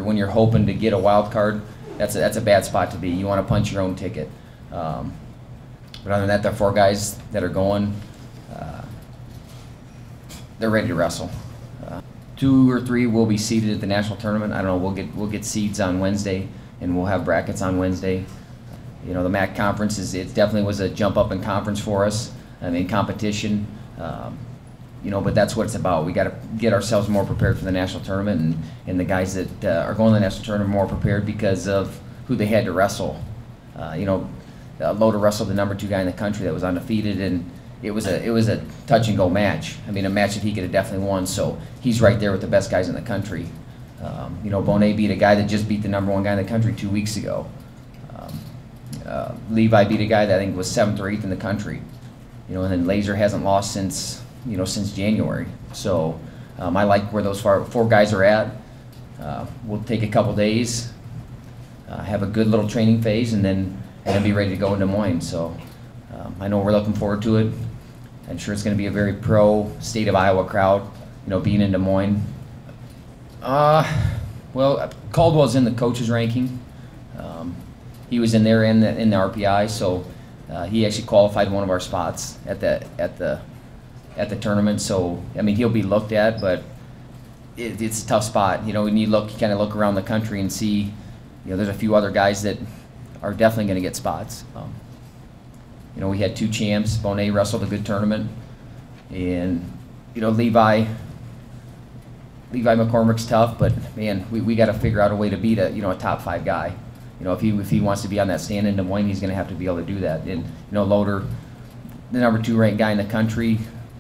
When you're hoping to get a wild card, that's a bad spot to be. You want to punch your own ticket. But other than that, there are 4 guys that are going. They're ready to wrestle. 2 or 3 will be seeded at the national tournament. I don't know. We'll get seeds on Wednesday, and we'll have brackets on Wednesday. You know, the MAC conference it definitely was a jump up in conference for us. I mean, competition. You know, but that's what it's about. We got to get ourselves more prepared for the national tournament, and the guys that are going to the national tournament are more prepared because of who they had to wrestle. You know, Loder wrestled the #2 guy in the country that was undefeated, and it was a touch and go match. I mean, a match that he could have definitely won. So he's right there with the best guys in the country. You know, Bonin beat a guy that just beat the #1 guy in the country 2 weeks ago. Levi beat a guy that I think was 7th or 8th in the country. You know, and then Lazor hasn't lost since January. So I like where those 4 guys are at. We'll take a couple days, have a good little training phase, and then be ready to go in Des Moines. So I know we're looking forward to it. I'm sure it's going to be a very pro state of Iowa crowd. You know, being in Des Moines. Well, Caldwell's in the coaches ranking. He was in there in the RPI, so he actually qualified one of our spots at the tournament. So I mean, he'll be looked at, but it's a tough spot. You know, when you kind of look around the country and see, you know, there's a few other guys that are definitely going to get spots. You know, we had 2 champs. Bonin wrestled a good tournament, and you know, Levi McCormick's tough, but man, we got to figure out a way to beat a top 5 guy. You know, if he wants to be on that stand in Des Moines, he's going to have to be able to do that. And you know, Loder, the #2 ranked guy in the country,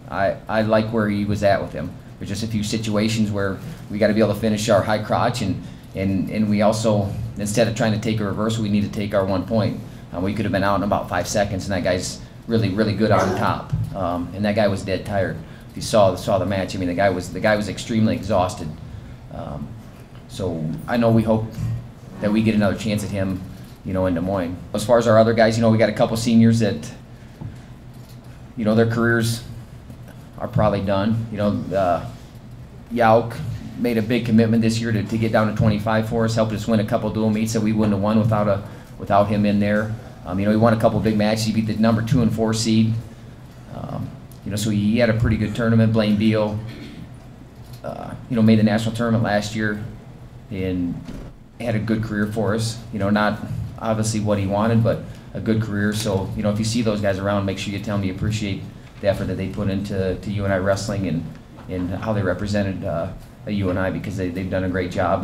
I like where he was at with him. There's just a few situations where we got to be able to finish our high crotch, and we also, instead of trying to take a reversal, we need to take our 1 point. We could have been out in about 5 seconds, and that guy's really good on top. And that guy was dead tired. If you saw the match, I mean, the guy was extremely exhausted. So I know we hope that we get another chance at him, you know, in Des Moines. As far as our other guys, you know, we got a couple seniors that, you know, their careers are probably done. You know, Yauk made a big commitment this year to get down to 25 for us, helped us win a couple dual meets that we wouldn't have won without him in there. You know, he won a couple big matches. He beat the #2 and 4 seed. You know, so he had a pretty good tournament. Blaine Beal, you know, made the national tournament last year and had a good career for us. You know, not obviously what he wanted, but a good career. So, you know, if you see those guys around, make sure you tell them you appreciate the effort that they put into UNI wrestling and how they represented UNI, because they've done a great job.